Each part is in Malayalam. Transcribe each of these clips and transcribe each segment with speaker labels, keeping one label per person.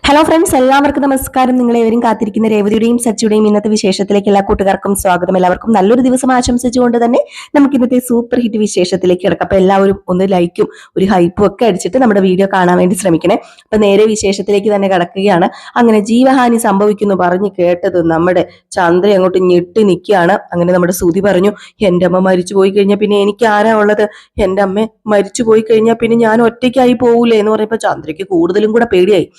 Speaker 1: ഹലോ ഫ്രണ്ട്സ്, എല്ലാവർക്കും നമസ്കാരം. നിങ്ങളേവരും കാത്തിരിക്കുന്ന രേവതിയുടെയും സച്ചിയുടെയും ഇന്നത്തെ വിശേഷത്തിലേക്ക് എല്ലാ കൂട്ടുകാർക്കും സ്വാഗതം. എല്ലാവർക്കും നല്ലൊരു ദിവസം ആശംസിച്ചുകൊണ്ട് തന്നെ നമുക്ക് ഇന്നത്തെ സൂപ്പർ ഹിറ്റ് വിശേഷത്തിലേക്ക് കിടക്കാം. അപ്പൊ എല്ലാവരും ഒന്ന് ലൈക്കും ഒരു ഹൈപ്പും ഒക്കെ അടിച്ചിട്ട് നമ്മുടെ വീഡിയോ കാണാൻ വേണ്ടി ശ്രമിക്കണേ. അപ്പൊ നേരെ വിശേഷത്തിലേക്ക് തന്നെ കിടക്കുകയാണ്. അങ്ങനെ ജീവഹാനി സംഭവിക്കുന്നു പറഞ്ഞ് കേട്ടത് നമ്മുടെ ചന്ദ്ര അങ്ങോട്ട് ഞെട്ടി നിൽക്കുകയാണ്. അങ്ങനെ നമ്മുടെ ശ്രുതി പറഞ്ഞു, എന്റെ അമ്മ മരിച്ചു പോയി കഴിഞ്ഞാൽ പിന്നെ എനിക്ക് ആരാ ഉള്ളത്? എന്റെ അമ്മ മരിച്ചു പോയി കഴിഞ്ഞാൽ പിന്നെ ഞാൻ ഒറ്റയ്ക്കായി പോകൂലേ എന്ന് പറയുമ്പോൾ ചന്ദ്രയ്ക്ക് കൂടുതലും കൂടെ പേടിയായി.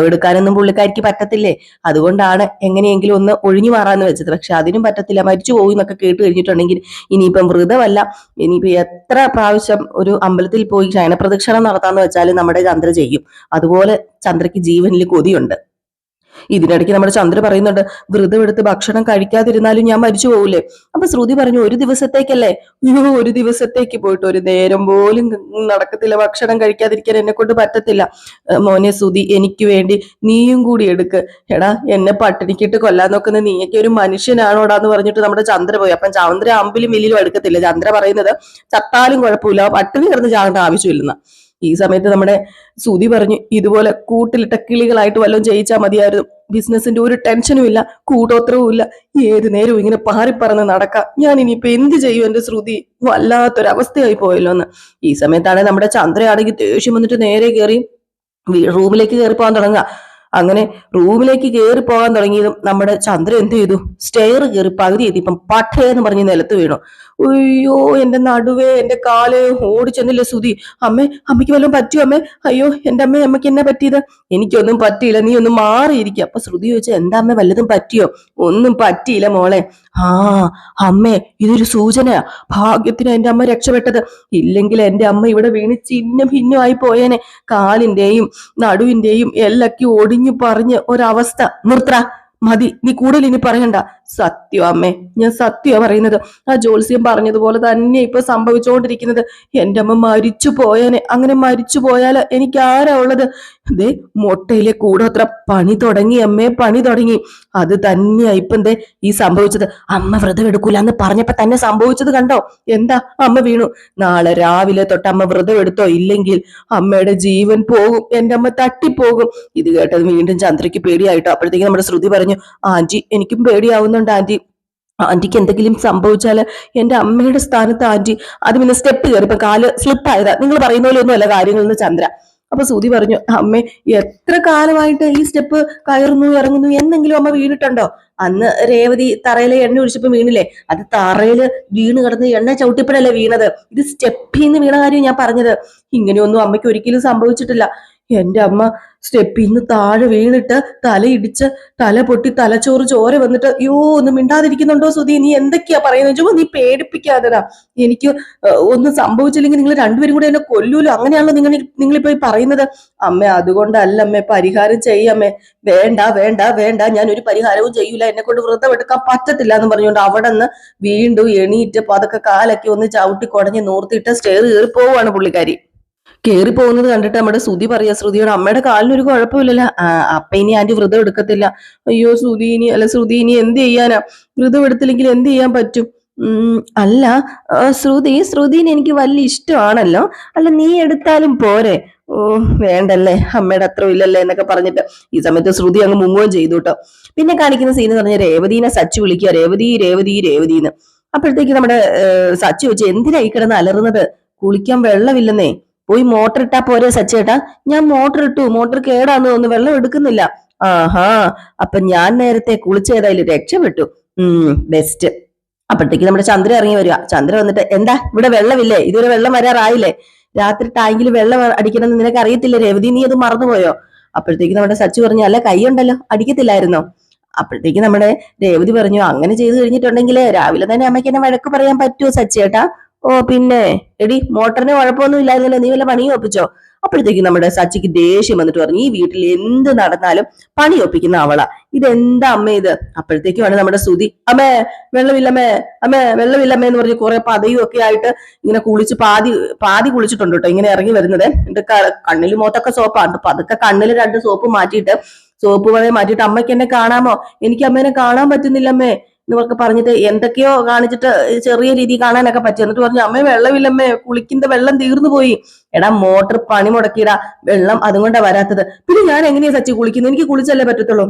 Speaker 1: എടുക്കാനൊന്നും പുള്ളിക്കാരിക്ക് പറ്റത്തില്ലേ, അതുകൊണ്ടാണ് എങ്ങനെയെങ്കിലും ഒന്ന് ഒഴിഞ്ഞു മാറാന്ന് വെച്ചത്. പക്ഷെ അതിനും പറ്റത്തില്ല, മരിച്ചു പോകും എന്നൊക്കെ കേട്ട് കഴിഞ്ഞിട്ടുണ്ടെങ്കിൽ ഇനിയിപ്പം വ്രതമല്ല, ഇനിയിപ്പോ എത്ര പ്രാവശ്യം ഒരു അമ്പലത്തിൽ പോയി ശയനപ്രദക്ഷിണം നടത്താന്ന് വെച്ചാലും നമ്മുടെ ചന്ദ്ര ചെയ്യും. അതുപോലെ ചന്ദ്രയ്ക്ക് ജീവനിൽ കൊതിയുണ്ട്. ഇതിനിടയ്ക്ക് നമ്മുടെ ചന്ദ്ര പറയുന്നുണ്ട്, വ്രതം എടുത്ത് ഭക്ഷണം കഴിക്കാതിരുന്നാലും ഞാൻ മരിച്ചു പോകൂലേ? അപ്പൊ ശ്രുതി പറഞ്ഞു, ഒരു ദിവസത്തേക്കല്ലേ? അയ്യോ, ഒരു ദിവസത്തേക്ക് പോയിട്ട് ഒരു നേരം പോലും നടക്കത്തില്ല, ഭക്ഷണം കഴിക്കാതിരിക്കാൻ എന്നെ കൊണ്ട് പറ്റത്തില്ല. മോനെ ശ്രുതി, എനിക്ക് വേണ്ടി നീയും കൂടി എടുക്ക്. എടാ, എന്നെ പട്ടിണിക്കിട്ട് കൊല്ലാൻ നോക്കുന്ന നീയൊക്കെ ഒരു മനുഷ്യനാണോടാന്ന് പറഞ്ഞിട്ട് നമ്മുടെ ചന്ദ്ര പോയി. അപ്പം ചന്ദ്ര അമ്പിലും വില്ലിലും എടുക്കത്തില്ല. ചന്ദ്ര പറയുന്നത്, ചത്താലും കുഴപ്പമില്ല, പട്ടിണി കിടന്ന് ചാകേണ്ട ആവശ്യമില്ലെന്ന. ഈ സമയത്ത് നമ്മുടെ ശ്രുതി പറഞ്ഞു, ഇതുപോലെ കൂട്ടിലിട്ട കിളികളായിട്ട് വല്ലതും ചെയ്യിച്ചാൽ മതിയായിരുന്നു. ബിസിനസിന്റെ ഒരു ടെൻഷനും ഇല്ല, കൂടോത്രവും ഇല്ല, ഏത് നേരവും ഇങ്ങനെ പാറിപ്പറന്ന് നടക്കാം. ഞാൻ ഇനിയിപ്പോ എന്ത് ചെയ്യും? എന്റെ ശ്രുതി വല്ലാത്തൊരവസ്ഥയായി പോയല്ലോ എന്ന്. ഈ സമയത്താണ് നമ്മുടെ ചന്ദ്രയാണെങ്കിൽ ദേഷ്യം വന്നിട്ട് നേരെ കയറി റൂമിലേക്ക് കയറി പോകാൻ തുടങ്ങുക. അങ്ങനെ റൂമിലേക്ക് കയറി പോകാൻ തുടങ്ങിയതും നമ്മുടെ ചന്ദ്ര എന്ത് ചെയ്തു? സ്റ്റെയർ കയറി പകുതി എത്തിയപ്പം പട്ടയെന്ന് പറഞ്ഞ് നിലത്ത് വീണു. അയ്യോ, എന്റെ നടുവേ, എന്റെ കാല്! ഓടി ചെന്നില്ലേ ശ്രുതി, അമ്മയ്ക്ക് വല്ലതും പറ്റിയോ അമ്മേ? അയ്യോ, എന്റെ അമ്മയ്ക്ക് എന്നാ പറ്റിയത്? എനിക്കൊന്നും പറ്റിയില്ല, നീ ഒന്ന് മാറിയിരിക്കുക. അപ്പൊ ശ്രുതി ചോദിച്ചാൽ, എന്താ അമ്മ വല്ലതും പറ്റിയോ? ഒന്നും പറ്റിയില്ല മോളെ. ആ അമ്മേ, ഇതൊരു സൂചനയാ. ഭാഗ്യത്തിന് എന്റെ അമ്മ രക്ഷപ്പെട്ടത്, ഇല്ലെങ്കിൽ എന്റെ അമ്മ ഇവിടെ വീണ് ചിഹ്ന ഭിന്നമായി പോയേനെ. കാലിന്റെയും നടുവിന്റെയും എല്ലൊക്കെ ഒടിഞ്ഞു പറഞ്ഞ് ഒരവസ്ഥ. നിർത്ര, മതി, നീ കൂടുതൽ ഇനി പറയണ്ട. സത്യം അമ്മേ, ഞാൻ സത്യമാ പറയുന്നത്. ആ ജ്യോത്സ്യം പറഞ്ഞതുപോലെ തന്നെ ഇപ്പൊ സംഭവിച്ചുകൊണ്ടിരിക്കുന്നത്. എന്റെ അമ്മ മരിച്ചു പോയേനെ. അങ്ങനെ മരിച്ചു പോയാല് എനിക്ക് ആരാ ഉള്ളത്? ദേ, മുട്ടയിലെ കൂടോത്ര പണി തുടങ്ങി അമ്മേ, പണി തുടങ്ങി. അത് തന്നെയാ ഇപ്പൊ എന്തേ ഈ സംഭവിച്ചത്. അമ്മ വ്രതം എടുക്കൂല എന്ന് പറഞ്ഞപ്പോ തന്നെ സംഭവിച്ചത് കണ്ടോ? എന്താ, അമ്മ വീണു. നാളെ രാവിലെ തൊട്ട് അമ്മ വ്രതം എടുത്തോ, ഇല്ലെങ്കിൽ അമ്മയുടെ ജീവൻ പോകും, എന്റെ അമ്മ തട്ടിപ്പോകും. ഇത് കേട്ടത് വീണ്ടും ചന്ദ്രയ്ക്ക് പേടിയായിട്ടോ. അപ്പോഴത്തേക്ക് നമ്മുടെ ശ്രുതി പറഞ്ഞു, ആന്റി, എനിക്കും പേടിയാവുന്നുണ്ട് ആന്റി. ആന്റിക്ക് എന്തെങ്കിലും സംഭവിച്ചാല് എന്റെ അമ്മയുടെ സ്ഥാനത്ത് ആന്റി. അത് പിന്നെ സ്റ്റെപ്പ് കയറി ഇപ്പൊ കാല് സ്ലിപ്പായതാ, നിങ്ങൾ പറയുന്ന പോലെ ഒന്നും അല്ല കാര്യങ്ങളെന്ന് ചന്ദ്ര. അപ്പൊ ശ്രുതി പറഞ്ഞു, അമ്മേ, എത്ര കാലമായിട്ട് ഈ സ്റ്റെപ്പ് കയറുന്നു ഇറങ്ങുന്നു, എന്നെങ്കിലും അമ്മ വീണിട്ടുണ്ടോ? അന്ന് രേവതി തറയിലെ എണ്ണ ഒഴിച്ചപ്പോ വീണില്ലേ? അത് തറയില് വീണ് കിടന്ന് എണ്ണ ചവിട്ടിപ്പഴല്ലേ വീണത്. ഇത് സ്റ്റെപ്പിൽ നിന്ന് വീണ കാര്യം ഞാൻ പറഞ്ഞത്. ഇങ്ങനെയൊന്നും അമ്മയ്ക്ക് ഒരിക്കലും സംഭവിച്ചിട്ടില്ല. എന്റെ അമ്മ സ്റ്റെപ്പിൽ നിന്ന് താഴെ വീണിട്ട് തലയിടിച്ച് തല പൊട്ടി തലച്ചോറ് ചോര വന്നിട്ട്, അയ്യോ, ഒന്നും മിണ്ടാതിരിക്കുന്നുണ്ടോ സുധി? നീ എന്തൊക്കെയാ പറയുന്നത്? ചുമ്മാ നീ പേടിപ്പിക്കാതെടാ. എനിക്ക് ഒന്നും സംഭവിച്ചില്ലെങ്കിൽ നിങ്ങൾ രണ്ടുപേരും കൂടെ എന്നെ കൊല്ലൂലോ, അങ്ങനെയാണല്ലോ നിങ്ങളിപ്പോ പറയുന്നത്. അമ്മ, അതുകൊണ്ടല്ല അമ്മേ, പരിഹാരം ചെയ്യമ്മേ. വേണ്ട വേണ്ട വേണ്ട, ഞാൻ ഒരു പരിഹാരവും ചെയ്യൂല, എന്നെ കൊണ്ട് വ്രതം എടുക്കാൻ പറ്റത്തില്ല എന്ന് പറഞ്ഞുകൊണ്ട് അവിടെ നിന്ന് വീണ്ടും എണീറ്റ് പതൊക്കെ കാലൊക്കെ ഒന്ന് ചവിട്ടി കുടഞ്ഞ് നൂർത്തിട്ട് സ്റ്റെയർ കയറി പോവുകയാണ് പുള്ളിക്കാരി. കയറി പോകുന്നത് കണ്ടിട്ട് നമ്മുടെ ശ്രുതി പറയാ, ശ്രുതിയോട്, അമ്മയുടെ കാലിനൊരു കുഴപ്പമില്ലല്ലോ. അപ്പൊ ഇനി ആന്റി വ്രതം എടുക്കത്തില്ല. അയ്യോ ശ്രുതി ഇനി എന്ത് ചെയ്യാനാ? വ്രതം എടുത്തില്ലെങ്കിൽ എന്ത് ചെയ്യാൻ പറ്റും? അല്ല ശ്രുതിനെ എനിക്ക് വലിയ ഇഷ്ടമാണല്ലോ. അല്ല, നീ എടുത്താലും പോരെ? ഓ, വേണ്ടല്ലേ, അമ്മയുടെ അത്ര ഇല്ലല്ലേ എന്നൊക്കെ പറഞ്ഞിട്ട് ഈ സമയത്ത് ശ്രുതി അങ്ങ് മുങ്ങുകയും ചെയ്തു കേട്ടോ. പിന്നെ കാണിക്കുന്ന സീൻ എന്ന് പറഞ്ഞാൽ രേവതീനെ സച്ചി വിളിക്കുക, രേവതി രേവതി രേവതിന്ന്. അപ്പോഴത്തേക്ക് നമ്മുടെ സച്ചി വെച്ച്, എന്തിനാ ഈ കിടന്ന് അലറുന്നത്? കുളിക്കാൻ വെള്ളമില്ലെന്നേ, പോയി മോട്ടർ ഇട്ടാ പോരെ സച്ചേട്ടാ? ഞാൻ മോട്ടർ ഇട്ടു, മോട്ടർ കേടാന്ന് തോന്നുന്നു, വെള്ളം എടുക്കുന്നില്ല. ആഹാ, അപ്പൊ ഞാൻ നേരത്തെ കുളിച്ചേതായാലും രക്ഷപ്പെട്ടു. ബെസ്റ്റ്. അപ്പോഴത്തേക്ക് നമ്മുടെ ചന്ദ്ര ഇറങ്ങി വരിക. ചന്ദ്ര വന്നിട്ട്, എന്താ ഇവിടെ വെള്ളമില്ലേ? ഇതുവരെ വെള്ളം വരാറായില്ലേ? രാത്രി ടാങ്കിൽ വെള്ളം അടിക്കണമെന്ന് നിനക്ക് അറിയത്തില്ല രേവതി, നീ അത് മറന്നുപോയോ? അപ്പോഴത്തേക്ക് നമ്മുടെ സച്ചി പറഞ്ഞു, അല്ല, കൈയുണ്ടല്ലോ, അടിക്കത്തില്ലായിരുന്നോ? അപ്പോഴത്തേക്ക് നമ്മുടെ രേവതി പറഞ്ഞു, അങ്ങനെ ചെയ്തു കഴിഞ്ഞിട്ടുണ്ടെങ്കിൽ രാവിലെ തന്നെ അമ്മയ്ക്ക് എന്നെ വഴക്ക് പറയാൻ പറ്റുമോ സച്ചേട്ടാ? ഓ പിന്നെ, എടി, മോട്ടറിന് കുഴപ്പമൊന്നും ഇല്ലായിരുന്നല്ലോ, നീ വല്ല പണിയും ഒപ്പിച്ചോ? അപ്പോഴത്തേക്ക് നമ്മുടെ സച്ചിക്ക് ദേഷ്യം വന്നിട്ട് പറഞ്ഞു, ഈ വീട്ടിൽ എന്ത് നടന്നാലും പണി ഒപ്പിക്കുന്ന അവളാ, ഇതെന്താ അമ്മ ഇത്? അപ്പോഴത്തേക്കുമാണ് നമ്മുടെ ശ്രുതി, അമ്മേ വെള്ളമില്ലമ്മേ, അമ്മേ വെള്ളമില്ലമ്മേ എന്ന് പറഞ്ഞ് കുറെ പതയും ഒക്കെ ആയിട്ട് ഇങ്ങനെ കുളിച്ച് പാതി കുളിച്ചിട്ടുണ്ട് കേട്ടോ, ഇങ്ങനെ ഇറങ്ങി വരുന്നത്. എന്റെ കണ്ണിൽ മൊത്തൊക്കെ സോപ്പാണ്. പതുക്കെ കണ്ണിൽ 2 സോപ്പ് മാറ്റിയിട്ട് അമ്മയ്ക്ക് എന്നെ കാണാമോ? എനിക്ക് അമ്മേനെ കാണാൻ പറ്റുന്നില്ലമ്മേ, എന്നൊക്കെ പറഞ്ഞിട്ട് എന്തൊക്കെയോ കാണിച്ചിട്ട് ചെറിയ രീതി കാണാനൊക്കെ പറ്റി. എന്നിട്ട് പറഞ്ഞു അമ്മേ വെള്ളമില്ലമ്മേ, കുളിക്കുന്ന വെള്ളം തീർന്നു പോയി. എടാ മോട്ടർ പണി മുടക്കിയിടാ, വെള്ളം അതുകൊണ്ടാ വരാത്തത്. പിന്നെ ഞാൻ എങ്ങനെയാ സച്ചി കുളിക്കുന്നത്? എനിക്ക് കുളിച്ചല്ലേ പറ്റത്തുള്ളൂ.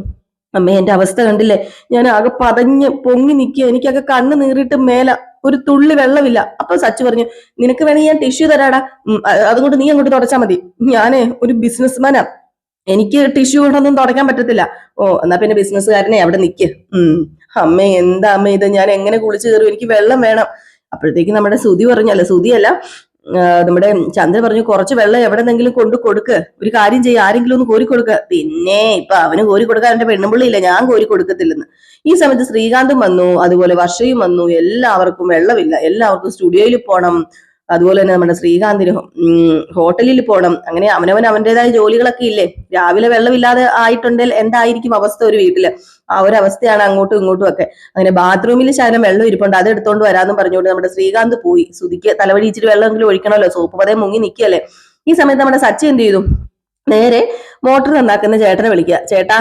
Speaker 1: അമ്മേ എന്റെ അവസ്ഥ കണ്ടില്ലേ, ഞാൻ ആകെ പതഞ്ഞ് പൊങ്ങി നിൽക്കുക, എനിക്കൊക്കെ കണ്ണ് നീറിയിട്ട് മേല, ഒരു തുള്ളി വെള്ളമില്ല. അപ്പൊ സച്ചു പറഞ്ഞു നിനക്ക് വേണമെങ്കിൽ ഞാൻ ടിഷ്യൂ തരാടാ, അതുകൊണ്ട് നീ അങ്ങോട്ട് തുടച്ചാൽ മതി. ഞാനേ ഒരു ബിസിനസ്മാനാ, എനിക്ക് ടിഷ്യൂ കൊണ്ടൊന്നും തുടയ്ക്കാൻ പറ്റത്തില്ല. ഓ എന്നാ പിന്നെ ബിസിനസ്സുകാരനെ അവിടെ നിൽക്ക്. അമ്മേ എന്താ അമ്മ ഇത്, ഞാൻ എങ്ങനെ കുളിച്ചു കയറും, എനിക്ക് വെള്ളം വേണം. അപ്പോഴത്തേക്ക് നമ്മുടെ സുധി പറഞ്ഞല്ല, സുധിയല്ല, നമ്മുടെ ചന്ദ്ര പറഞ്ഞു കുറച്ച് വെള്ളം എവിടെന്നെങ്കിലും കൊണ്ട് കൊടുക്ക്, ഒരു കാര്യം ചെയ്യ, ആരെങ്കിലും ഒന്ന് കോരി കൊടുക്ക. പിന്നെ ഇപ്പൊ അവന് കോരി കൊടുക്കാൻ എന്റെ പെണ്ണുമ്പിള്ളിയില്ല, ഞാൻ കോരി കൊടുക്കത്തില്ലെന്ന്. ഈ സമയത്ത് ശ്രീകാന്തും വന്നു, അതുപോലെ വർഷയും വന്നു. എല്ലാവർക്കും വെള്ളമില്ല, എല്ലാവർക്കും സ്റ്റുഡിയോയിൽ പോകണം, അതുപോലെ തന്നെ നമ്മുടെ ശ്രീകാന്തിന് ഹോട്ടലിൽ പോകണം. അങ്ങനെ അവനവൻ അവൻ്റെതായ ജോലികളൊക്കെ ഇല്ലേ. രാവിലെ വെള്ളമില്ലാതെ ആയിട്ടുണ്ടെങ്കിൽ എന്തായിരിക്കും അവസ്ഥ ഒരു വീട്ടില്? ആ ഒരു അവസ്ഥയാണ് അങ്ങോട്ടും ഇങ്ങോട്ടും ഒക്കെ. അങ്ങനെ ബാത്റൂമിൽ ശകലം വെള്ളം ഇരിപ്പുണ്ട്, അത് എടുത്തോണ്ട് വരാമെന്ന് പറഞ്ഞുകൊണ്ട് നമ്മുടെ ശ്രീകാന്ത് പോയി. സുധിക്ക് തലവഴി ഇച്ചിരി വെള്ളമെങ്കിലും ഒഴിക്കണമല്ലോ, സോപ്പ് പതേ മുങ്ങി നിൽക്കുകയല്ലേ. ഈ സമയത്ത് നമ്മുടെ സച്ചി എന്ത് ചെയ്തു, നേരെ മോട്ടർ നന്നാക്കുന്ന ചേട്ടനെ വിളിക്കുക. ചേട്ടാ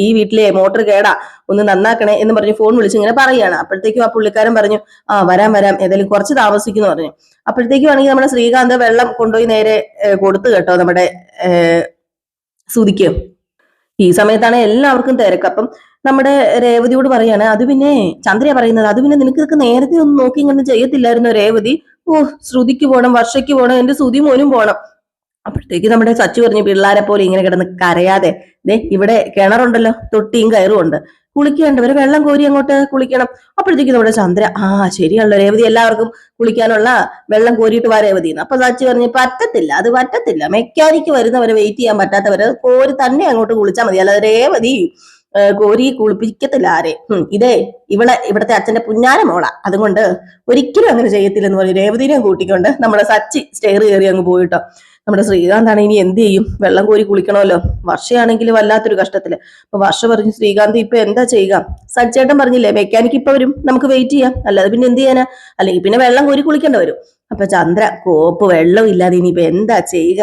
Speaker 1: ഈ വീട്ടിലെ മോട്ടർ കേടാ, ഒന്ന് നന്നാക്കണേ എന്ന് പറഞ്ഞ് ഫോൺ വിളിച്ച് ഇങ്ങനെ പറയുകയാണ്. അപ്പോഴത്തേക്കും ആ പുള്ളിക്കാരൻ പറഞ്ഞു ആ വരാം ഏതായാലും കുറച്ച് താമസിക്കുന്നു പറഞ്ഞു. അപ്പോഴത്തേക്കും ആണെങ്കിൽ നമ്മുടെ ശ്രീകാന്ത് വെള്ളം കൊണ്ടുപോയി നേരെ കൊടുത്തു കേട്ടോ നമ്മുടെ സുധിക്ക്. ഈ സമയത്താണ് എല്ലാവർക്കും തിരക്ക്. അപ്പം നമ്മുടെ രേവതിയോട് പറയാണ്, അത് പിന്നെ ചന്ദ്രയ പറയുന്നത്, അത് പിന്നെ നിനക്ക് ഇതൊക്കെ നേരത്തെ ഒന്നും നോക്കി ഇങ്ങനെ ചെയ്യത്തില്ലായിരുന്നു രേവതി. ഓ ശ്രുതിക്ക് പോണം, വർഷയ്ക്ക് പോണം, എന്റെ സുധി മോനും പോണം. അപ്പോഴത്തേക്ക് നമ്മുടെ സച്ചു പറഞ്ഞു പിള്ളാരെ പോലെ ഇങ്ങനെ കിടന്ന് കരയാതെ, ഇവിടെ കിണറുണ്ടല്ലോ, തൊട്ടിയും കയറും ഉണ്ട്, കുളിക്കേണ്ടവര് വെള്ളം കോരി അങ്ങോട്ട് കുളിക്കണം. അപ്പോഴത്തേക്ക് നമ്മുടെ ചന്ദ്ര ശരിയല്ലോ രേവതി, എല്ലാവർക്കും കുളിക്കാനുള്ള വെള്ളം കോരിയിട്ട് വാ രേവതി. അപ്പൊ സച്ചു പറഞ്ഞു പറ്റത്തില്ല, അത് പറ്റത്തില്ല, മെക്കാനിക്ക് വരുന്നവരെ വെയിറ്റ് ചെയ്യാൻ പറ്റാത്തവര് കോരി തന്നെ അങ്ങോട്ട് കുളിച്ചാൽ മതി, അല്ലാതെ രേവതി കോരി കുളിപ്പിക്കത്തില്ല ആരെ. ഇവിടത്തെ അച്ഛന്റെ പുഞ്ഞാര മോള, അതുകൊണ്ട് ഒരിക്കലും അങ്ങനെ ചെയ്യത്തില്ലെന്ന് പറഞ്ഞ് രേവതിനെ കൂട്ടിക്കൊണ്ട് നമ്മുടെ സച്ചി സ്റ്റെയർ കയറി അങ്ങ് പോയിട്ടോ. നമ്മുടെ ശ്രീകാന്താണ് ഇനി എന്ത് ചെയ്യും, വെള്ളം കോരി കുളിക്കണമല്ലോ. വർഷയാണെങ്കിൽ വല്ലാത്തൊരു കഷ്ടത്തില്. അപ്പൊ വർഷ പറഞ്ഞു ശ്രീകാന്ത് ഇപ്പൊ എന്താ ചെയ്യുക? സച്ചേട്ടൻ പറഞ്ഞില്ലേ മെക്കാനിക്ക് ഇപ്പൊ വരും, നമുക്ക് വെയിറ്റ് ചെയ്യാം, അല്ലാതെ പിന്നെ എന്ത് ചെയ്യാനാ, അല്ലെങ്കിൽ പിന്നെ വെള്ളം കോരി കുളിക്കേണ്ട വരും. അപ്പൊ ചന്ദ്ര കോപ്പ് വെള്ളം ഇല്ലാതെ ഇനിയിപ്പൊ എന്താ ചെയ്യുക?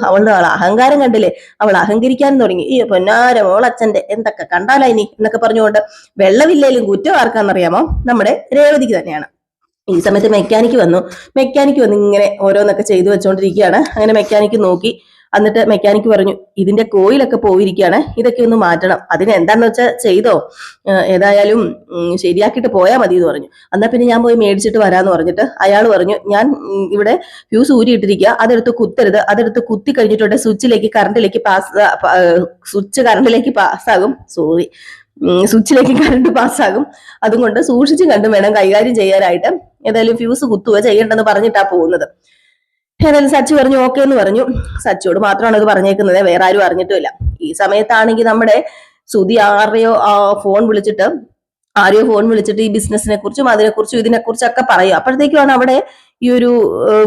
Speaker 1: അവളുടെ അഹങ്കാരം കണ്ടില്ലേ, അവൾ അഹങ്കരിക്കാനും തുടങ്ങി. ഈ പൊന്നാര മോളച്ഛന്റെ എന്തൊക്കെ കണ്ടാലാ ഇനി എന്നൊക്കെ പറഞ്ഞുകൊണ്ട് വെള്ളമില്ലേലും കുറ്റം ആർക്കാന്നറിയാമോ? നമ്മുടെ രേവതിക്ക് തന്നെയാണ്. ഈ സമയത്ത് മെക്കാനിക്ക് വന്നു ഇങ്ങനെ ഓരോന്നൊക്കെ ചെയ്തു വെച്ചോണ്ടിരിക്കുകയാണ്. അങ്ങനെ മെക്കാനിക്ക് നോക്കി, എന്നിട്ട് മെക്കാനിക്ക് പറഞ്ഞു ഇതിന്റെ കോയിലൊക്കെ പോയിരിക്കുകയാണ്, ഇതൊക്കെ ഒന്ന് മാറ്റണം, അതിന് എന്താന്ന് വെച്ചാൽ ചെയ്തോ, ഏതായാലും ശരിയാക്കിയിട്ട് പോയാൽ മതി എന്ന് പറഞ്ഞു. എന്നാൽ പിന്നെ ഞാൻ പോയി മേടിച്ചിട്ട് വരാന്ന് പറഞ്ഞിട്ട് അയാൾ പറഞ്ഞു ഞാൻ ഇവിടെ ഫ്യൂസ് ഊരിയിട്ടിരിക്കുക, അതെടുത്ത് കുത്തരുത്, അതെടുത്ത് കുത്തി കഴിഞ്ഞിട്ടുണ്ട് സ്വിച്ചിലേക്ക് കറണ്ടിലേക്ക് പാസ്സാകും, സ്വിച്ചിലേക്ക് കറണ്ട് പാസ്സാകും, അതുകൊണ്ട് സൂക്ഷിച്ചും കണ്ടും വേണം കൈകാര്യം ചെയ്യാനായിട്ട്, ഏതായാലും ഫ്യൂസ് കുത്തുക ചെയ്യണ്ടെന്ന് പറഞ്ഞിട്ടാ പോകുന്നത്. ഏതായാലും സച്ചു പറഞ്ഞു ഓക്കെ എന്ന് പറഞ്ഞു. സച്ചിയോട് മാത്രമാണ് ഇത് പറഞ്ഞേക്കുന്നത്, വേറെ ആരും അറിഞ്ഞിട്ടുമില്ല. ഈ സമയത്താണെങ്കിൽ നമ്മുടെ സുധി ആരെയോ ഫോൺ വിളിച്ചിട്ട് ഈ ബിസിനസിനെ കുറിച്ചും അതിനെക്കുറിച്ചും ഇതിനെക്കുറിച്ചൊക്കെ പറയും. അപ്പോഴത്തേക്കുമാണ് അവിടെ ഈ ഒരു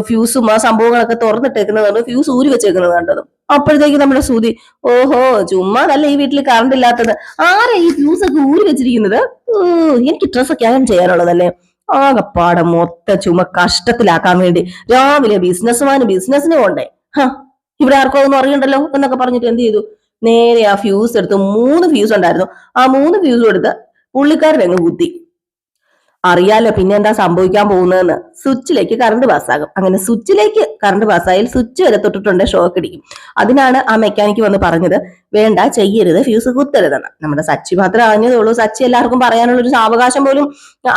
Speaker 1: ഫ്യൂസും ആ സംഭവങ്ങളൊക്കെ തുറന്നിട്ടേക്കുന്നത്, ഫ്യൂസ് ഊരി വെച്ചേക്കുന്നത് കണ്ടതും. അപ്പോഴത്തേക്ക് നമ്മുടെ സുധി ഓഹോ ചുമ്മാതല്ല ഈ വീട്ടിൽ കറണ്ട് ഇല്ലാത്തത്, ആരാ ഈ ഫ്യൂസ് ഒക്കെ ഊരി വെച്ചിരിക്കുന്നത്, എനിക്ക് ഡ്രസ്സൊക്കെ അയൺ ചെയ്യാനുള്ളതല്ലേ, ആകെപ്പാടെ മൊത്ത ചുമ കഷ്ടത്തിലാക്കാൻ വേണ്ടി രാവിലെ ബിസിനസിന് പോണ്ടേ, ഇവിടെ ആർക്കോ ഒന്നും അറിയണ്ടല്ലോ എന്നൊക്കെ പറഞ്ഞിട്ട് എന്ത് ചെയ്തു, നേരെ ആ ഫ്യൂസ് എടുത്ത് 3 ഫ്യൂസ് ഉണ്ടായിരുന്നു, ആ 3 ഫ്യൂസും എടുത്ത് പുള്ളിക്കാരൻ അങ്ങ് കുത്തി. അറിയാലോ പിന്നെ എന്താ സംഭവിക്കാൻ പോകുന്നതെന്ന്, സ്വിച്ചിലേക്ക് കറണ്ട് പാസ്സാകും. അങ്ങനെ സ്വിച്ചിലേക്ക് കറണ്ട് പാസ്സായാൽ സ്വിച്ച് വരെ തൊട്ടിട്ടുണ്ട് ഷോക്ക് അടിക്കും. അതിനാണ് ആ മെക്കാനിക്ക് വന്ന് പറഞ്ഞത് വേണ്ട ചെയ്യരുത്, ഫ്യൂസ് കുത്തരുതെന്ന്. നമ്മുടെ സച്ചി മാത്രമേ അറിഞ്ഞതേ ഉള്ളൂ. സച്ചി എല്ലാവർക്കും പറയാനുള്ള ഒരു സാവകാശം പോലും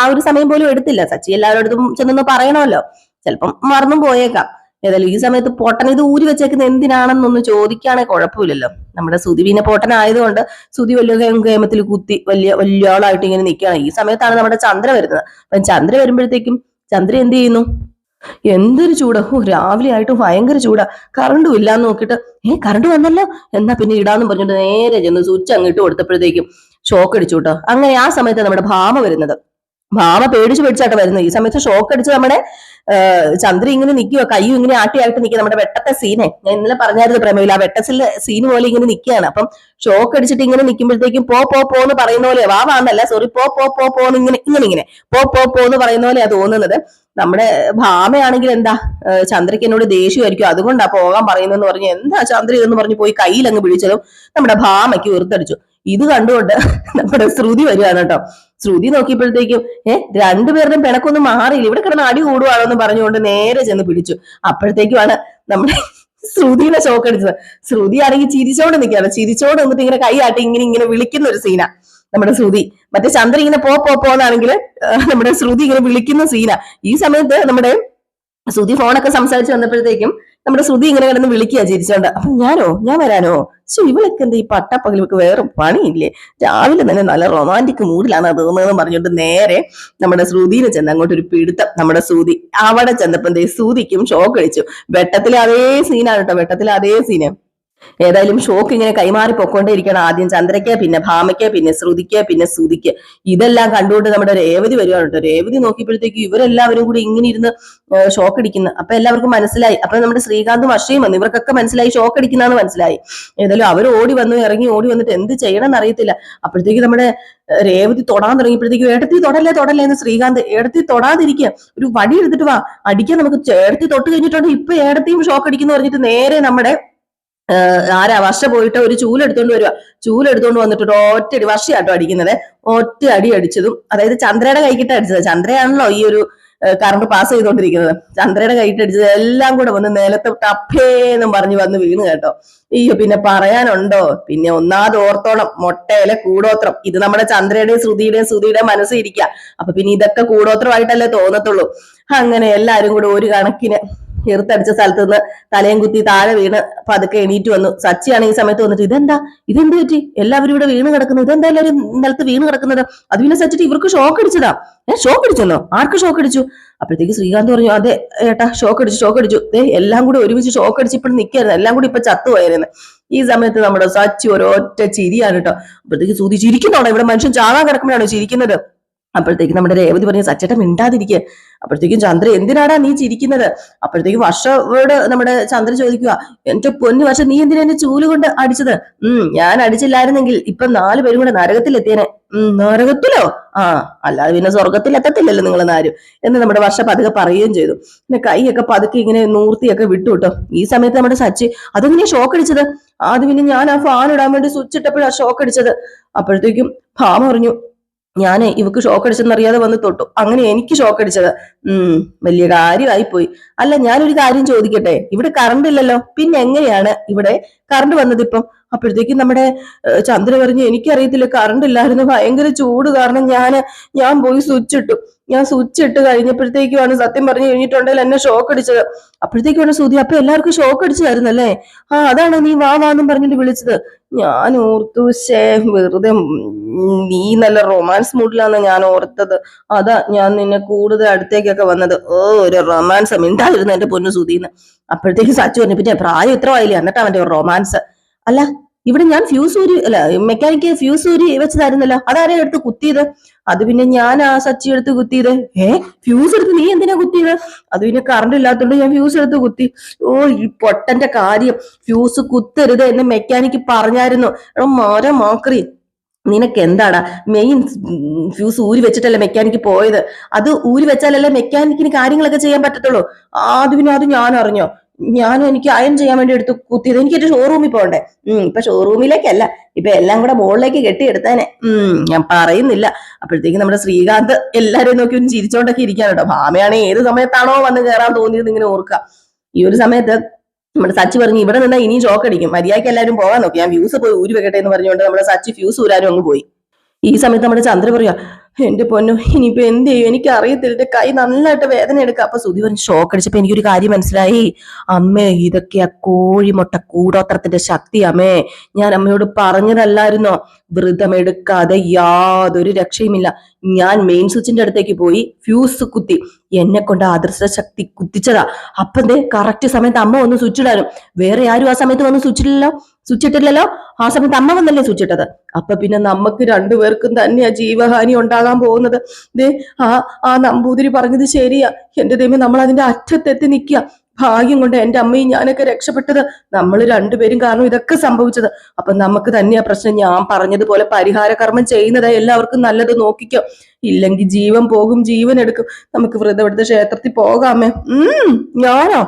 Speaker 1: ആ ഒരു സമയം പോലും എടുത്തില്ല. സച്ചി എല്ലാവരുടെ ചെന്നൊന്ന് പറയണമല്ലോ, ചിലപ്പം മറന്നും പോയേക്കാം. ഏതായാലും ഈ സമയത്ത് പൊട്ടൻ ഇത് ഊരി വെച്ചേക്കുന്നത് എന്തിനാണെന്നൊന്ന് ചോദിക്കുകയാണെങ്കിൽ കുഴപ്പമില്ലല്ലോ. നമ്മുടെ സുധി പിന്നെ പൊട്ടനായതുകൊണ്ട് സുധി വലിയ കേമത്തിൽ കുത്തി വലിയ ആളായിട്ട് ഇങ്ങനെ നിൽക്കുകയാണ്. ഈ സമയത്താണ് നമ്മുടെ ചന്ദ്ര വരുന്നത്. അപ്പൊ ചന്ദ്ര വരുമ്പോഴത്തേക്കും ചന്ദ്ര എന്ത് ചെയ്യുന്നു, എന്തൊരു ചൂടാ, രാവിലെ ആയിട്ടും ഭയങ്കര ചൂടാ, കറണ്ടും ഇല്ലാന്ന് നോക്കിയിട്ട് കറണ്ട് വന്നല്ലോ എന്നാ പിന്നെ ഇടാന്ന് പറഞ്ഞിട്ട് നേരെ ചെന്ന് സ്വിച്ച് അങ്ങിട്ട് കൊടുത്തപ്പോഴത്തേക്കും ഷോക്ക് അടിച്ചു കേട്ടോ. അങ്ങനെ ആ സമയത്ത് നമ്മുടെ ഭാമ വരുന്നത്. ഭാമ പേടിച്ചാട്ടോ വരുന്നത്. ഈ സമയത്ത് ഷോക്ക് അടിച്ച് നമ്മുടെ ചന്ദ്ര ഇങ്ങനെ നിൽക്കുക, കയ്യും ഇങ്ങനെ ആട്ടിയായിട്ട് നിൽക്കുക. നമ്മുടെ വെട്ടത്തെ സീനെ ഞാൻ ഇന്നലെ പറഞ്ഞായിരുന്നു പ്രേമയില്ല, ആ വെട്ടസിലെ സീൻ പോലെ ഇങ്ങനെ നിൽക്കുകയാണ്. അപ്പം ഷോക്ക് അടിച്ചിട്ട് ഇങ്ങനെ നിൽക്കുമ്പോഴത്തേക്കും പോന്ന് പറയുന്ന പോലെ, വാന്നല്ല സോറി പോന്ന് ഇങ്ങനെ പോന്ന് പറയുന്ന പോലെയാ തോന്നുന്നത്. നമ്മുടെ ഭാമയാണെങ്കിൽ എന്താ ചന്ദ്രയ്ക്ക് എന്നോട് ദേഷ്യമായിരിക്കും, അതുകൊണ്ടാ പോകാൻ പറയുന്നതെന്ന് പറഞ്ഞു. എന്താ ചന്ദ്ര ഇതെന്ന് പറഞ്ഞു പോയി കയ്യിൽ അങ്ങ് പിടിച്ചതും നമ്മുടെ ഭാമയ്ക്ക് വെറുത്തടിച്ചു. ഇത് കണ്ടുകൊണ്ട് നമ്മുടെ ശ്രുതി വരികയാണ് കേട്ടോ. ശ്രുതി നോക്കിയപ്പോഴത്തേക്കും രണ്ടുപേരുടെയും പിണക്കൊന്നും മാറിയില്ല, ഇവിടെ കിടന്ന് അടി കൂടുവാണോ എന്ന് പറഞ്ഞുകൊണ്ട് നേരെ ചെന്ന് പിടിച്ചു. അപ്പോഴത്തേക്കുമാണ് നമ്മുടെ ശ്രുതിയുടെ ഷോക്ക് അടിച്ചത്. ശ്രുതി ആണെങ്കിൽ ചിരിച്ചോണ്ട് നിൽക്കുകയാണ്. ചിരിച്ചോണ്ട് നിന്നിട്ട് ഇങ്ങനെ കൈ ആട്ടി ഇങ്ങനെ ഇങ്ങനെ വിളിക്കുന്ന ഒരു സീന നമ്മുടെ ശ്രുതി. മറ്റേ ചന്ദ്ര ഇങ്ങനെ പോന്നാണെങ്കിൽ നമ്മുടെ ശ്രുതി ഇങ്ങനെ വിളിക്കുന്ന സീന. ഈ സമയത്ത് നമ്മുടെ ശ്രുതി ഫോണൊക്കെ സംസാരിച്ച് വന്നപ്പോഴത്തേക്കും നമ്മുടെ ശ്രുതി ഇങ്ങനെ കിടന്ന് വിളിക്കുക ചിരിച്ചോണ്ട്. അപ്പൊ ഞാൻ വരാനോ? ഇവളൊക്കെ എന്താ ഈ പട്ടപ്പകൽ ഇവർക്ക് വേറെ പണിയില്ലേ, രാവിലെ തന്നെ നല്ല റൊമാൻറ്റിക് മൂഡിലാണ് തോന്നുന്നതെന്ന് പറഞ്ഞുകൊണ്ട് നേരെ നമ്മുടെ ശ്രുതിനെ ചെന്ന് അങ്ങോട്ട് ഒരു പിടുത്തം. നമ്മുടെ ശ്രുതി അവിടെ ചെന്നപ്പോ ശ്രുതിക്കും ഷോക്ക് അടിച്ചു. വെട്ടത്തിലെ അതേ സീനാണ് കേട്ടോ, വെട്ടത്തിലെ അതേ സീന്. ഏതായാലും ഷോക്ക് ഇങ്ങനെ കൈമാറി പൊക്കോണ്ടേയിരിക്കണം. ആദ്യം ചന്ദ്രയ്ക്ക്, പിന്നെ ഭാമയ്ക്ക്, പിന്നെ ശ്രുതിക്ക്, പിന്നെ ശ്രുതിക്ക്. ഇതെല്ലാം കണ്ടുകൊണ്ട് നമ്മുടെ രേവതി വരുവാണ് കേട്ടോ. രേവതി നോക്കിയപ്പോഴത്തേക്ക് ഇവരെല്ലാവരും കൂടി ഇങ്ങനെ ഇരുന്ന് ഷോക്ക് അടിക്കുന്നു. അപ്പൊ എല്ലാവർക്കും മനസ്സിലായി. അപ്പൊ നമ്മുടെ ശ്രീകാന്തും അക്ഷയും വന്നു. ഇവർക്കൊക്കെ മനസ്സിലായി ഷോക്ക് അടിക്കുന്നതെന്ന് മനസ്സിലായി. ഏതായാലും അവർ ഓടി വന്നിട്ട് എന്ത് ചെയ്യണം എന്നറിയത്തില്ല. അപ്പോഴത്തേക്ക് നമ്മുടെ രേവതി തൊടാൻ തുടങ്ങിയപ്പോഴത്തേക്ക് ഏടത്തി തൊടല്ലേ എന്ന് ശ്രീകാന്ത്. ഏടത്തി തൊടാതിരിക്കുക, ഒരു വടി എടുത്തിട്ട് വാ അടിക്കാൻ, നമുക്ക് ഏടത്തി തൊട്ട് കഴിഞ്ഞിട്ടുണ്ട്, ഇപ്പൊ ഏടത്തിയും ഷോക്ക് അടിക്കുന്നു പറഞ്ഞിട്ട് നേരെ നമ്മുടെ വർഷ പോയിട്ട് ഒരു ചൂലെടുത്തോണ്ട് വന്നിട്ട് ഒറ്റ വർഷയാട്ടോ അടിക്കുന്നത്. ഒറ്റ അടി അടിച്ചതും, അതായത് ചന്ദ്രയുടെ കൈക്കിട്ട് അടിച്ചത്. ചന്ദ്രയാണല്ലോ ഈ ഒരു കറണ്ട് പാസ് ചെയ്തോണ്ടിരിക്കുന്നത്. ചന്ദ്രയുടെ കൈയിട്ട് അടിച്ചത് എല്ലാം കൂടെ വന്ന് നിലത്ത് ടപ്പേന്നും പറഞ്ഞു വന്ന് വീണ് കേട്ടോ. അയ്യോ, പിന്നെ പറയാനുണ്ടോ? പിന്നെ ഒന്നാമത് ഓർത്തോണം, മൊട്ടയിലെ കൂടോത്രം. ഇത് നമ്മുടെ ചന്ദ്രയുടെയും ശ്രുതിയുടെയും മനസ്സിൽ ഇരിക്കുക. അപ്പൊ പിന്നെ ഇതൊക്കെ കൂടോത്രമായിട്ടല്ലേ തോന്നത്തുള്ളൂ. അങ്ങനെ എല്ലാരും കൂടെ ഒരു കണക്കിന് എറുത്തടിച്ച സ്ഥലത്ത് നിന്ന് തലയും കുത്തി താഴെ വീണ് പതുക്കെ എണീറ്റ് വന്നു. സച്ചിയാണ് ഈ സമയത്ത് വന്നിട്ട് ഇതെന്ത് പറ്റി, എല്ലാവരും ഇവിടെ വീണ് കിടക്കുന്നത്, ഇതെന്താ എല്ലാവരും നിലത്ത് വീണ് കിടക്കുന്നത്? അത് പിന്നെ സച്ചിട്ട് ഇവർക്ക് ഷോക്ക് അടിച്ചതാ. ഷോക്ക് അടിച്ചെന്നോ? ആർക്ക് ഷോക്ക് അടിച്ചു? അപ്പോഴത്തേക്ക് ശ്രീകാന്ത് പറഞ്ഞു, അതെ ഏട്ടാ ഷോക്ക് അടിച്ചു. എല്ലാം കൂടി ഒരുമിച്ച് ഷോക്ക് അടിച്ച് ഇപ്പോഴും നിൽക്കായിരുന്നു, എല്ലാം കൂടി ഇപ്പൊ ചത്തുപോയായിരുന്നു. ഈ സമയത്ത് നമ്മുടെ സച്ചി ഒരൊറ്റ ചിരിയാണ് കേട്ടോ. അപ്പോഴത്തേക്ക് സൂതി ചിരിക്കുന്നോണോ? ഇവിടെ മനുഷ്യൻ ചാകാൻ കിടക്കുമ്പോഴാണോ ചിരിക്കുന്നത്? അപ്പോഴത്തേക്കും നമ്മുടെ രേവതി പറഞ്ഞു, സച്ചേട്ടൻ മിണ്ടാതിരിക്കുക. അപ്പോഴത്തേക്കും ചന്ദ്ര, എന്തിനാടാ നീ ചിരിക്കുന്നത്? അപ്പോഴത്തേക്കും വർഷയോട് നമ്മുടെ ചന്ദ്ര ചോദിക്കുക, എന്റെ പൊന്നു വർഷം, നീ എന്തിനാ എന്നെ ചൂല് കൊണ്ട് അടിച്ചത്? ഞാൻ അടിച്ചില്ലായിരുന്നെങ്കിൽ ഇപ്പൊ 4 പേരും കൂടെ നരകത്തിലെത്തിയേനെ. നരകത്തിലോ? അല്ലാതെ പിന്നെ സ്വർഗത്തിൽ എത്തത്തില്ലല്ലോ നിങ്ങൾ ആരും എന്ന് നമ്മുടെ വർഷ പതുക്കെ പറയുകയും ചെയ്തു. പിന്നെ കൈയൊക്കെ പതുക്കെ ഇങ്ങനെ നൂർത്തിയൊക്കെ വിട്ടു കേട്ടോ. ഈ സമയത്ത് നമ്മുടെ സച്ചി, അതെങ്ങനെയാ ഷോക്ക് അടിച്ചത്? അത് പിന്നെ ഞാൻ ആ ഫാൻ ഇടാൻ വേണ്ടി സ്വിച്ച് ഇട്ടപ്പോഴാണ് ഷോക്ക് അടിച്ചത്. അപ്പോഴത്തേക്കും ഭാമ പറഞ്ഞു, ഞാനേ ഇവക്ക് ഷോക്ക് അടിച്ചെന്ന് അറിയാതെ വന്ന് തൊട്ടു, അങ്ങനെ എനിക്ക് ഷോക്ക് അടിച്ചത്. വലിയ കാര്യമായി പോയി. അല്ല, ഞാനൊരു കാര്യം ചോദിക്കട്ടെ, ഇവിടെ കറണ്ട് ഇല്ലല്ലോ, പിന്നെ എങ്ങനെയാണ് ഇവിടെ കറണ്ട് വന്നത് ഇപ്പം? അപ്പോഴത്തേക്കും നമ്മുടെ ചന്ദ്ര പറഞ്ഞു, എനിക്കറിയത്തില്ല, കറണ്ട് ഇല്ലായിരുന്നു, ഭയങ്കര ചൂട് കാരണം ഞാൻ പോയി സ്വിച്ച് ഇട്ടു. ഞാൻ സ്വിച്ച് ഇട്ട് കഴിഞ്ഞപ്പോഴത്തേക്കുമാണ് സത്യം പറഞ്ഞു കഴിഞ്ഞിട്ടുണ്ടെങ്കിൽ എന്നെ ഷോക്ക് അടിച്ചത്. അപ്പോഴത്തേക്കുമാണ് ശ്രുതി, അപ്പൊ എല്ലാവർക്കും ഷോക്ക് അടിച്ചതായിരുന്നല്ലേ? അതാണ് നീ വാന്നും പറഞ്ഞിട്ട് വിളിച്ചത്. ഞാൻ ഓർത്തു, വെറുതെ നീ നല്ല റൊമാൻസ് മൂഡിലാന്ന് ഞാൻ ഓർത്തത്, അതാ ഞാൻ നിന്നെ കൂടുതൽ അടുത്തേക്കൊക്കെ വന്നത്. ഒരു റൊമാൻസ് മിണ്ടായിരുന്നു എന്റെ പൊന്നു ശ്രുതിന്ന്. അപ്പോഴത്തേക്ക് സച്ചു പറഞ്ഞു, പിന്നെ പ്രായം ഇത്ര ആയില്ലേ എന്നിട്ട് അവന്റെ റൊമാൻസ്? അല്ല, ഇവിടെ ഞാൻ മെക്കാനിക്ക് ഫ്യൂസ് ഊരി വെച്ചതായിരുന്നല്ലോ, അതാരെ എടുത്ത് കുത്തിയത്? അത് പിന്നെ ഞാൻ ആ സച്ചി എടുത്ത് കുത്തിയത്. ഫ്യൂസ് എടുത്ത് നീ എന്തിനാ കുത്തിയത്? അത് പിന്നെ കറണ്ട് ഇല്ലാത്തോണ്ട് ഞാൻ ഫ്യൂസ് എടുത്ത് കുത്തി. ഈ പൊട്ടന്റെ കാര്യം, ഫ്യൂസ് കുത്തരുത് എന്ന് മെക്കാനിക്ക് പറഞ്ഞായിരുന്നു. മാക്രി, നിനക്ക് എന്താടാ, മെയിൻ ഫ്യൂസ് ഊരി വെച്ചിട്ടല്ലേ മെക്കാനിക്ക് പോയത്? അത് ഊരി വെച്ചാലല്ലേ മെക്കാനിക്കിന് കാര്യങ്ങളൊക്കെ ചെയ്യാൻ പറ്റത്തുള്ളൂ. അത് പിന്നെ അത് ഞാൻ അറിഞ്ഞോ? എനിക്ക് അയൺ ചെയ്യാൻ വേണ്ടി എടുത്ത് കുത്തിയത്. എനിക്ക് എന്റെ ഷോറൂമിൽ പോകണ്ടേ? ഇപ്പൊ ഷോറൂമിലേക്കല്ല, ഇപ്പൊ എല്ലാം കൂടെ മുകളിലേക്ക് കെട്ടിയെടുത്തേനെ. ഞാൻ പറയുന്നില്ല. അപ്പോഴത്തേക്ക് നമ്മുടെ ശ്രീകാന്ത് എല്ലാരെയും നോക്കി ഒന്ന് ചിരിച്ചോണ്ടൊക്കെ ഇരിക്കാൻ കേട്ടോ. ഭാമയാണെ ഏത് സമയത്താണോ വന്ന് കയറാൻ തോന്നിയത് ഇങ്ങനെ ഓർക്കുക. ഈ ഒരു സമയത്ത് നമ്മുടെ സച്ചി പറഞ്ഞു, ഇവിടെ നിന്നാ ഇനിയും ഷോക്ക് അടിക്കും, മര്യാദയ്ക്ക് എല്ലാവരും പോകാൻ നോക്കി, ഞാൻ ഫ്യൂസ് പോയി ഊരി വെക്കട്ടെ എന്ന് പറഞ്ഞുകൊണ്ട് നമ്മുടെ സച്ചി ഫ്യൂസ് ഊരാനും അങ്ങ് പോയി. ഈ സമയത്ത് നമ്മുടെ ചന്ദ്ര പറയാ, എന്റെ പൊന്നു ഇനിയിപ്പോ എന്ത് ചെയ്യും, എനിക്ക് അറിയത്തില്ല, എന്റെ കൈ നന്നായിട്ട് വേദന എടുക്കുക. അപ്പൊ സുധി പറഞ്ഞു, ഷോക്ക് അടിച്ചപ്പോ എനിക്കൊരു കാര്യം മനസ്സിലായി. അമ്മേ, ഇതൊക്കെയാ കോഴിമുട്ട കൂടോത്രത്തിന്റെ ശക്തി അമ്മേ. ഞാൻ അമ്മയോട് പറഞ്ഞതല്ലായിരുന്നോ, വ്രതമെടുക്കാതെ യാതൊരു രക്ഷയുമില്ല. ഞാൻ മെയിൻ സ്വിച്ചിന്റെ അടുത്തേക്ക് പോയി ഫ്യൂസ് കുത്തി, എന്നെ കൊണ്ട് അദൃശ്യ ശക്തി കുത്തിച്ചതാ. അപ്പന്തേ കറക്റ്റ് സമയത്ത് അമ്മ വന്ന് സ്വിച്ച് ഇടാനും, വേറെ ആരും ആ സമയത്ത് വന്ന് സ്വിച്ച് ഇട്ടില്ലല്ലോ. ആ സമയത്ത് അമ്മ വന്നല്ലേ സ്വിച്ച് ഇട്ടത്. അപ്പൊ പിന്നെ നമുക്ക് രണ്ടുപേർക്കും തന്നെയാ ജീവഹാനി ഉണ്ടാകാൻ പോകുന്നത്. ആ നമ്പൂതിരി പറഞ്ഞത് ശരിയാ. എന്റെ ദൈവം, നമ്മൾ അതിന്റെ അറ്റത്തെത്തി നിൽക്കുക. ഭാഗ്യം കൊണ്ട് എന്റെ അമ്മയും ഞാനൊക്കെ രക്ഷപ്പെട്ടത്. നമ്മൾ രണ്ടുപേരും കാരണം ഇതൊക്കെ സംഭവിച്ചത്. അപ്പൊ നമുക്ക് തന്നെയാ പ്രശ്നം. ഞാൻ പറഞ്ഞതുപോലെ പരിഹാര കർമ്മം ചെയ്യുന്നതായി എല്ലാവർക്കും നല്ലത്. നോക്കിക്കോ, ഇല്ലെങ്കിൽ ജീവൻ പോകും, ജീവൻ എടുക്കും. നമുക്ക് വ്രതമെടുത്ത് ക്ഷേത്രത്തിൽ പോകാമേ. ഞാനോ?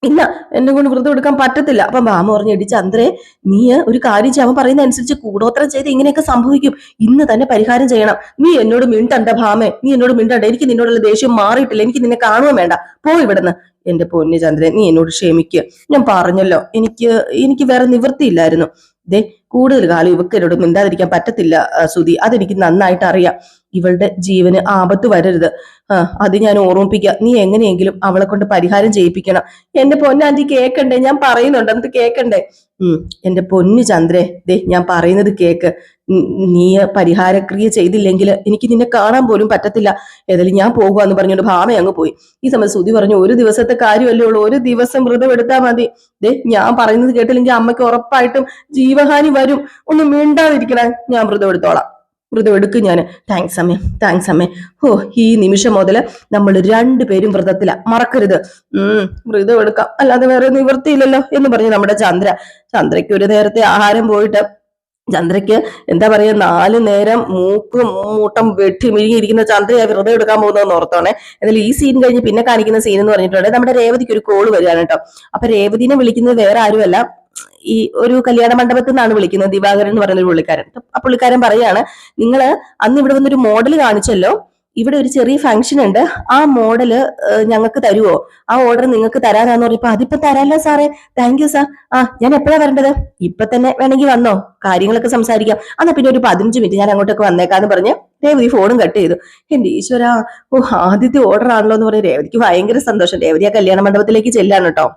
Speaker 1: ഇല്ല, എന്നെ കൊണ്ട് വ്രതം എടുക്കാൻ പറ്റത്തില്ല. അപ്പം ഭാമ പറഞ്ഞു, എടി ചന്ദ്രേ, നീ ഒരു കാര്യം ചെയ്യാൻ പറയുന്ന അനുസരിച്ച് കൂടോത്രം ചെയ്ത് ഇങ്ങനെയൊക്കെ സംഭവിക്കും. ഇന്ന് തന്നെ പരിഹാരം ചെയ്യണം. നീ എന്നോട് മിണ്ടണ്ട ഭാമേ, നീ എന്നോട് മിണ്ടണ്ട. എനിക്ക് നിന്നോടുള്ള ദേഷ്യം മാറിയിട്ടില്ല. എനിക്ക് നിന്നെ കാണുകയും വേണ്ട. പോ ഇവിടുന്ന്. എന്റെ പൊന്നു ചന്ദ്രൻ, നീ എന്നോട് ക്ഷമിക്കുക. ഞാൻ പറഞ്ഞല്ലോ, എനിക്ക് വേറെ നിവൃത്തിയില്ലായിരുന്നു. ദേ, കൂടുതൽ കാലം ഇവക്ക് എന്നോട് മിണ്ടാതിരിക്കാൻ പറ്റത്തില്ല സുധി. അതെനിക്ക് നന്നായിട്ട് അറിയാം. ഇവളുടെ ജീവന് ആപത്ത് വരരുത്. അത് ഞാൻ ഓർമ്മിപ്പിക്കുക. നീ എങ്ങനെയെങ്കിലും അവളെ കൊണ്ട് പരിഹാരം ചെയ്യിപ്പിക്കണം. എന്റെ പൊന്നാന്റി കേക്കണ്ടേ? ഞാൻ പറയുന്നുണ്ട്, എന്നിട്ട് കേക്കണ്ടേ? എന്റെ പൊന്നു ചന്ദ്രേ, ദേ ഞാൻ പറയുന്നത് കേക്ക്. നീ പരിഹാരക്രിയ ചെയ്തില്ലെങ്കിൽ എനിക്ക് നിന്നെ കാണാൻ പോലും പറ്റത്തില്ല. ഏതായാലും ഞാൻ പോകുവാന്ന് പറഞ്ഞുകൊണ്ട് ഭാമ അങ്ങ് പോയി. ഈ സമയത്ത് സുധി പറഞ്ഞു, ഒരു ദിവസത്തെ കാര്യമല്ലേ ഉള്ളൂ, ഒരു ദിവസം വ്രതം എടുത്താൽ മതി. ദേ ഞാൻ പറയുന്നത് കേട്ടില്ലെങ്കിൽ അമ്മയ്ക്ക് ഉറപ്പായിട്ടും ജീവഹാനി വരും. ഒന്നും മിണ്ടാതിരിക്കണേ, ഞാൻ വ്രതം എടുത്തോളാം. വ്രതം എടുക്കും ഞാൻ. താങ്ക്സ് അമ്മേ, താങ്ക്സ് അമ്മേ. ഓ, ഈ നിമിഷം മുതല് നമ്മൾ രണ്ടുപേരും വ്രതത്തില, മറക്കരുത്. വ്രതം എടുക്കാം, അല്ലാതെ വേറെ നിവൃത്തിയില്ലല്ലോ എന്ന് പറഞ്ഞു നമ്മുടെ ചന്ദ്രയ്ക്ക് ഒരു നേരത്തെ ആഹാരം പോയിട്ട് ചന്ദ്രയ്ക്ക് എന്താ പറയാ, 4 നേരം മൂക്കും മൂട്ടം വെട്ടി മിഴുങ്ങിയിരിക്കുന്ന ചന്ദ്രയാ വ്രതം എടുക്കാൻ പോകുന്നതെന്ന് ഓർത്തോണേ. എന്നാലും ഈ സീൻ കഴിഞ്ഞ് പിന്നെ കാണിക്കുന്ന സീൻ എന്ന് പറഞ്ഞിട്ടുണ്ടെങ്കിൽ നമ്മുടെ രേവതിക്ക് ഒരു കോള് വരികയാണ് കേട്ടോ. അപ്പൊ രേവതിനെ വിളിക്കുന്നത് വേറെ ആരുമല്ല, ഈ ഒരു കല്യാണ മണ്ഡപത്തിൽ നിന്നാണ് വിളിക്കുന്നത്, ദിവാകരൻ എന്ന് പറയുന്ന ഒരു പുള്ളിക്കാരൻ. ആ പുള്ളിക്കാരൻ പറയാണ്, നിങ്ങള് അന്ന് ഇവിടെ വന്നൊരു മോഡൽ കാണിച്ചല്ലോ, ഇവിടെ ഒരു ചെറിയ ഫംഗ്ഷൻ ഉണ്ട്, ആ മോഡല് ഞങ്ങൾക്ക് തരുവോ? ആ ഓർഡർ നിങ്ങൾക്ക് തരാനാന്ന് പറഞ്ഞപ്പോ, അതിപ്പോ തരാല്ലോ സാറേ, താങ്ക് യു സാർ. ഞാൻ എപ്പോഴാ വരേണ്ടത്? ഇപ്പൊ തന്നെ വേണമെങ്കിൽ വന്നോ, കാര്യങ്ങളൊക്കെ സംസാരിക്കാം. എന്നാ പിന്നെ ഒരു 15 മിനിറ്റ് ഞാൻ അങ്ങോട്ടൊക്കെ വന്നേക്കാന്ന് പറഞ്ഞ് രേവതി ഫോണും കട്ട് ചെയ്തു. എന്റെ ഈശ്വര, ആദ്യത്തെ ഓർഡർ ആണല്ലോ എന്ന് പറഞ്ഞ് രേവതിക്ക് ഭയങ്കര സന്തോഷം. രേവതി ആ കല്യാണ മണ്ഡപത്തിലേക്ക് ചെല്ലാണ് കേട്ടോ.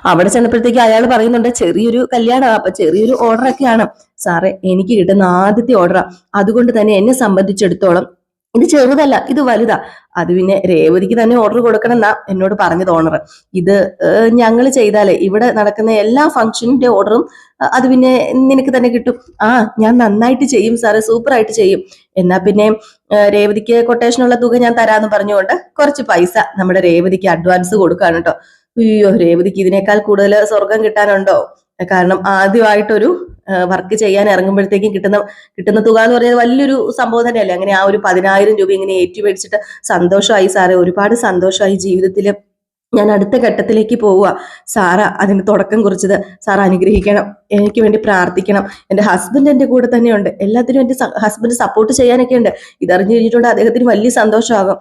Speaker 1: അവിടെ ചെന്നപ്പോഴത്തേക്ക് അയാൾ പറയുന്നുണ്ട്, ചെറിയൊരു കല്യാണമാണ്, അപ്പൊ ചെറിയൊരു ഓർഡർ ഒക്കെയാണ് സാറേ, എനിക്ക് കിട്ടുന്ന ആദ്യത്തെ ഓർഡറാ. അതുകൊണ്ട് തന്നെ എന്നെ സംബന്ധിച്ചിടത്തോളം ഇത് ചെറുതല്ല, ഇത് വലുതാ. അത് പിന്നെ രേവതിക്ക് തന്നെ ഓർഡർ കൊടുക്കണം എന്നാ എന്നോട് പറഞ്ഞത് ഓണർ. ഇത് ഞങ്ങൾ ചെയ്താലേ ഇവിടെ നടക്കുന്ന എല്ലാ ഫംഗ്ഷനിന്റെ ഓർഡറും അത് പിന്നെ നിനക്ക് തന്നെ കിട്ടും. ഞാൻ നന്നായിട്ട് ചെയ്യും സാറ്, സൂപ്പർ ആയിട്ട് ചെയ്യും. എന്നാ പിന്നെ രേവതിക്ക് കൊട്ടേഷനുള്ള തുക ഞാൻ തരാന്ന് പറഞ്ഞുകൊണ്ട് കുറച്ച് പൈസ നമ്മുടെ രേവതിക്ക് അഡ്വാൻസ് കൊടുക്കാണ് കേട്ടോ. അയ്യോ, രേവതിക്ക് ഇതിനേക്കാൾ കൂടുതൽ സ്വർഗം കിട്ടാനുണ്ടോ? കാരണം ആദ്യമായിട്ടൊരു വർക്ക് ചെയ്യാൻ ഇറങ്ങുമ്പോഴത്തേക്കും കിട്ടുന്ന തുക എന്ന് പറയുന്നത് വലിയൊരു സംഭവം തന്നെയല്ലേ. അങ്ങനെ ആ ഒരു 10,000 രൂപ ഇങ്ങനെ ഏറ്റുമേടിച്ചിട്ട് സന്തോഷമായി സാറേ, ഒരുപാട് സന്തോഷമായി. ജീവിതത്തിൽ ഞാൻ അടുത്ത ഘട്ടത്തിലേക്ക് പോവുക. സാറ അതിന് തുടക്കം കുറിച്ചത്, സാർ അനുഗ്രഹിക്കണം, എനിക്ക് വേണ്ടി പ്രാർത്ഥിക്കണം. എൻ്റെ ഹസ്ബൻഡ് എൻ്റെ കൂടെ തന്നെയുണ്ട്, എല്ലാത്തിനും എൻ്റെ ഹസ്ബൻഡ് സപ്പോർട്ട് ചെയ്യാനൊക്കെ ഉണ്ട്. ഇതറിഞ്ഞു കഴിഞ്ഞിട്ടുണ്ട് അദ്ദേഹത്തിന് വലിയ സന്തോഷമാകും.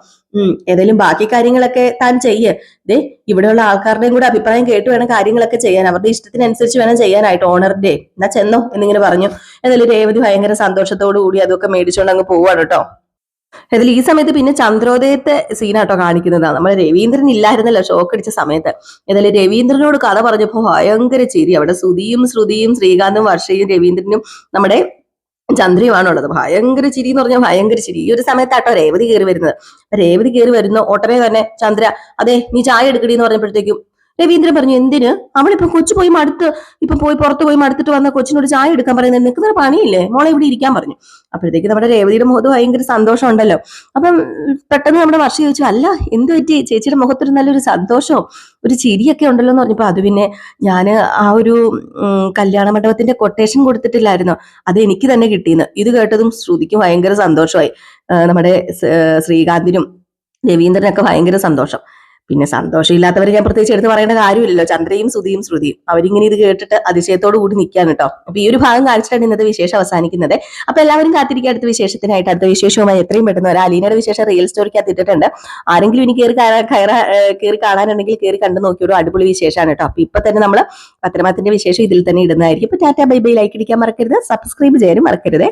Speaker 1: ഏതായാലും ബാക്കി കാര്യങ്ങളൊക്കെ താൻ ചെയ്യേ. ദേ, ഇവിടെയുള്ള ആൾക്കാരുടെയും കൂടെ അഭിപ്രായം കേട്ട് വേണം കാര്യങ്ങളൊക്കെ ചെയ്യാൻ, അവരുടെ ഇഷ്ടത്തിനനുസരിച്ച് വേണം ചെയ്യാനായിട്ട് ഓണറിന്റെ. എന്നാ ചെന്നോ എന്നിങ്ങനെ പറഞ്ഞു. ഏതായാലും രേവതി ഭയങ്കര സന്തോഷത്തോടു കൂടി അതൊക്കെ മേടിച്ചുകൊണ്ട് അങ്ങ് പോവാണ് കേട്ടോ. അതിൽ ഈ സമയത്ത് പിന്നെ ചന്ദ്രോദയത്തെ സീനാട്ടോ കാണിക്കുന്നതാണ്. നമ്മുടെ രവീന്ദ്രൻ ഇല്ലായിരുന്നല്ലോ ഷോക്ക് അടിച്ച സമയത്ത്. ഏതായാലും രവീന്ദ്രനോട് കഥ പറഞ്ഞപ്പോ ഭയങ്കര ചിരി. അവിടെ ശ്രുതിയും ശ്രീകാന്തും വർഷയും രവീന്ദ്രനും നമ്മുടെ ചന്ദ്രയുമാണുള്ളത്. ഭയങ്കര ചിരി എന്ന് പറഞ്ഞാൽ ഭയങ്കര ചിരി. ഈ ഒരു സമയത്താട്ടോ രേവതി കയറി വരുന്നത്. രേവതി കയറി വരുന്ന ഉടനെ തന്നെ ചന്ദ്ര, അതെ നീ ചായ എടുക്കടി എന്ന് പറഞ്ഞപ്പോഴത്തേക്കും രവീന്ദ്രൻ പറഞ്ഞു, എന്തിന്? അവളിപ്പം കൊച്ചു പോയി മടുത്ത്, ഇപ്പൊ പുറത്ത് പോയി മടുത്തിട്ട് വന്ന കൊച്ചിനോട് ചായ എടുക്കാൻ പറയുന്നത്, നിനക്ക് വേറെ പണിയില്ലേ, മോളെ ഇവിടെ ഇരിക്കാൻ പറഞ്ഞു. അപ്പോഴത്തേക്ക് നമ്മുടെ രേവതിയുടെ മുഖത്ത് ഭയങ്കര സന്തോഷം ഉണ്ടല്ലോ. അപ്പം പെട്ടെന്ന് നമ്മുടെ വർഷ ചോദിച്ചു, അല്ല എന്ത് പറ്റി ചേച്ചിയുടെ മുഖത്തൊരു നല്ലൊരു സന്തോഷവും ഒരു ചിരിയൊക്കെ ഉണ്ടല്ലോ എന്ന് പറഞ്ഞപ്പോ, അത് പിന്നെ ഞാന് ആ ഒരു കല്യാണ മണ്ഡപത്തിന്റെ കൊട്ടേഷൻ കൊടുത്തിട്ടില്ലായിരുന്നോ, അത് എനിക്ക് തന്നെ കിട്ടിയെന്ന്. ഇത് കേട്ടതും ശ്രുതിക്ക് ഭയങ്കര സന്തോഷമായി. നമ്മുടെ ശ്രീകാന്തിനും രവീന്ദ്രനൊക്കെ ഭയങ്കര സന്തോഷം. പിന്നെ സന്തോഷമില്ലാത്തവർ ഞാൻ പ്രത്യേകിച്ച് എടുത്ത് പറയേണ്ട കാര്യമില്ലല്ലോ. ചന്ദ്രയും ശ്രുതിയും അവരിങ്ങനെ ഇത് കേട്ടിട്ട് അതിശയത്തോടു കൂടി നിൽക്കാൻ കേട്ടോ. അപ്പൊ ഈ ഒരു ഭാഗം കാണിച്ചിട്ടാണ് ഇന്നത്തെ വിശേഷം അവസാനിക്കുന്നത്. അപ്പൊ എല്ലാവരും കാത്തിരിക്കുക അടുത്ത വിശേഷത്തിനായിട്ട്. അടുത്ത വിശേഷവുമായി എത്രയും പെട്ടെന്ന് വരാം. അലീനയുടെ വിശേഷം റിയൽ സ്റ്റോറിക്കകത്ത് ഇട്ടിട്ടുണ്ട്. ആരെങ്കിലും ഇനി കയറി കാണാനുണ്ടെങ്കിൽ കയറി കണ്ടു നോക്കിയൊരു അടിപൊളി വിശേഷമാണ് കേട്ടോ. അപ്പൊ ഇപ്പൊ തന്നെ നമ്മൾ പത്രമാത്തിന്റെ വിശേഷം ഇതിൽ തന്നെ ഇടുന്നതായിരിക്കും. ഇപ്പൊ ടാറ്റ ബൈ ബൈ, ലൈക്ക് അടിക്കാൻ മറക്കരുത്, സബ്സ്ക്രൈബ് ചെയ്യാനും മറക്കരുത്.